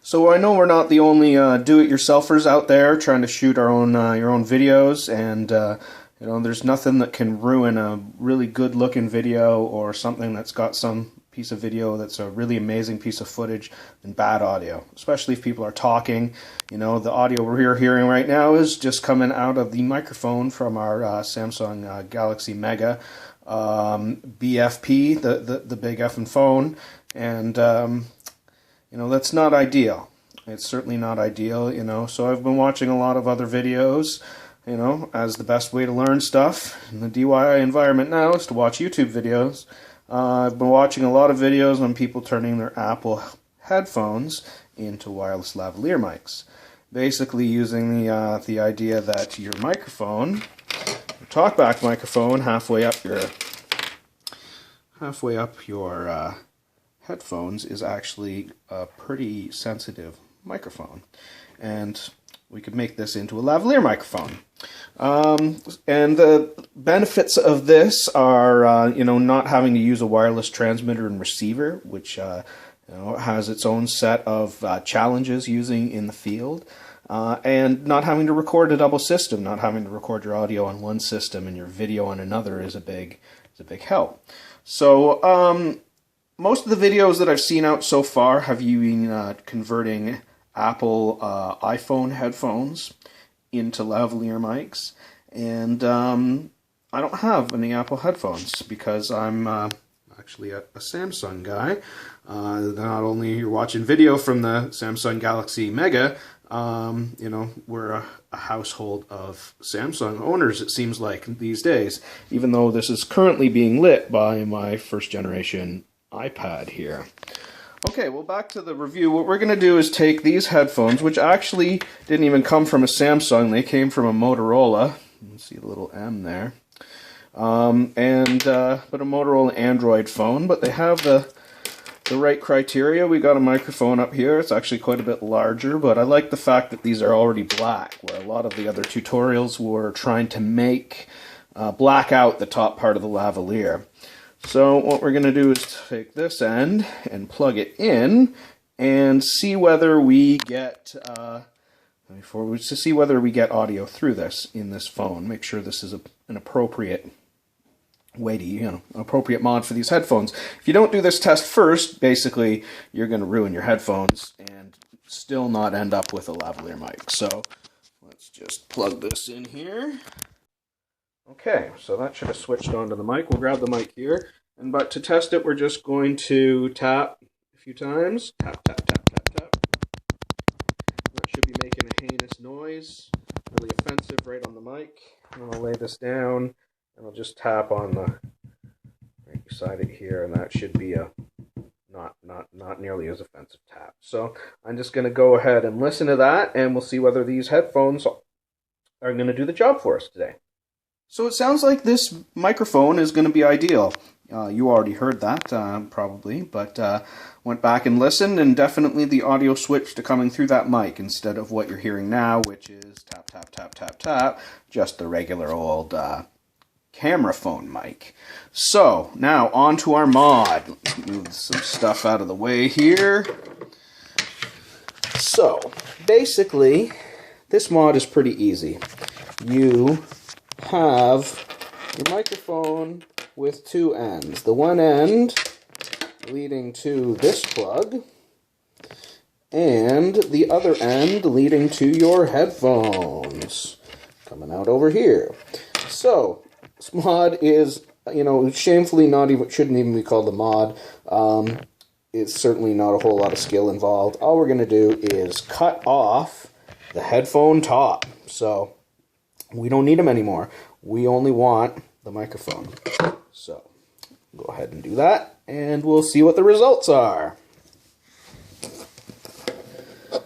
So I know we're not the only do-it-yourselfers out there trying to shoot our own your own videos, and you know, there's nothing that can ruin a really good-looking video or something that's got some piece of video that's a really amazing piece of footage than bad audio, especially if people are talking. You know, the audio we're hearing right now is just coming out of the microphone from our Samsung Galaxy Mega BFP, the big effing phone, and you know, that's not ideal. It's certainly not ideal, you know. So I've been watching a lot of other videos, you know, as the best way to learn stuff in the DIY environment now is to watch YouTube videos. I've been watching a lot of videos on people turning their Apple headphones into wireless lavalier mics. Basically using the idea that your microphone, your talkback microphone, halfway up your headphones is actually a pretty sensitive microphone, and we could make this into a lavalier microphone. And the benefits of this are, you know, not having to use a wireless transmitter and receiver, which you know, has its own set of challenges using in the field, and not having to record a double system, not having to record your audio on one system and your video on another is a big help. So most of the videos that I've seen out so far have you been converting Apple iPhone headphones into lavalier mics, and I don't have any Apple headphones because I'm actually a Samsung guy. Not only you're watching video from the Samsung Galaxy Mega, you know, we're a household of Samsung owners, it seems like, these days, even though this is currently being lit by my first generation iPad here. Okay, well, back to the review. What we're going to do is take these headphones, which actually didn't even come from a Samsung. They came from a Motorola. You can see the little M there. But a Motorola Android phone. But they have the right criteria. We got a microphone up here. It's actually quite a bit larger, but I like the fact that these are already black, where a lot of the other tutorials were trying to make black out the top part of the lavalier. So what we're going to do is take this end and plug it in and see whether we get audio through this in this phone. Make sure this is an appropriate way to, you know, an appropriate mod for these headphones. If you don't do this test first, basically you're going to ruin your headphones and still not end up with a lavalier mic. So let's just plug this in here. Okay, so that should have switched onto the mic. We'll grab the mic here, but to test it, we're just going to tap a few times. Tap, tap, tap, tap, tap. That should be making a heinous noise, really offensive right on the mic. And I'll lay this down, and I'll just tap on the right beside it here, and that should be a not nearly as offensive tap. So I'm just going to go ahead and listen to that, and we'll see whether these headphones are going to do the job for us today. So it sounds like this microphone is going to be ideal. You already heard that, probably, but went back and listened, and definitely the audio switched to coming through that mic instead of what you're hearing now, which is tap, tap, tap, tap, tap, just the regular old camera phone mic. So, now on to our mod. Let's move some stuff out of the way here. So, basically, this mod is pretty easy. You have your microphone with two ends. The one end leading to this plug, and the other end leading to your headphones. Coming out over here. So, this mod is, you know, shamefully shouldn't even be called a mod. It's certainly not a whole lot of skill involved. All we're going to do is cut off the headphone top. So, we don't need them anymore. We only want the microphone. So, go ahead and do that, and we'll see what the results are. I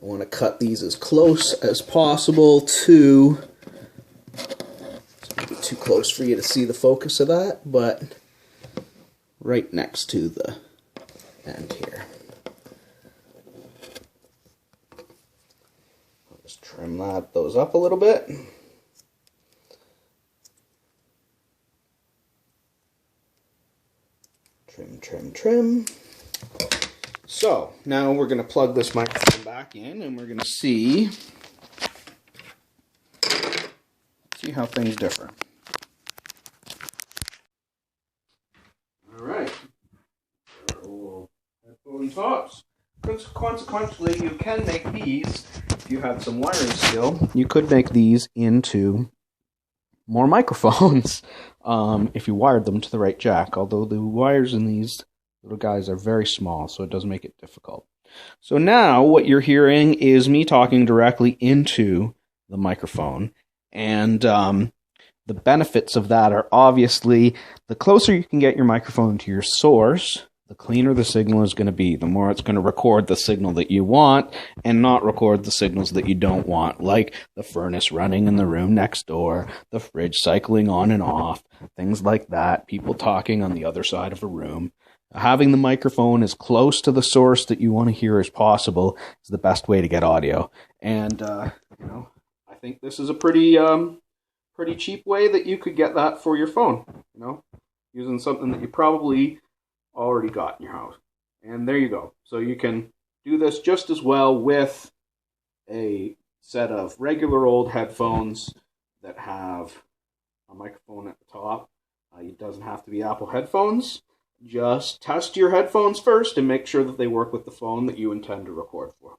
want to cut these as close as possible to, it's maybe too close for you to see the focus of that, but right next to the end here. Trim those up a little bit. Trim, trim, trim. So now we're going to plug this microphone back in, and we're going to see how things differ. All right. Headphone tops. Consequently, you can make these, if you had some wiring skill, you could make these into more microphones if you wired them to the right jack, although the wires in these little guys are very small, so it does make it difficult. So now what you're hearing is me talking directly into the microphone, and the benefits of that are obviously the closer you can get your microphone to your source, the cleaner the signal is going to be, the more it's going to record the signal that you want and not record the signals that you don't want, like the furnace running in the room next door, the fridge cycling on and off, things like that, people talking on the other side of a room. Having the microphone as close to the source that you want to hear as possible is the best way to get audio. And, I think this is a pretty cheap way that you could get that for your phone, using something that you probably already got in your house. And there you go. So you can do this just as well with a set of regular old headphones that have a microphone at the top. It doesn't have to be Apple headphones. Just test your headphones first and make sure that they work with the phone that you intend to record for.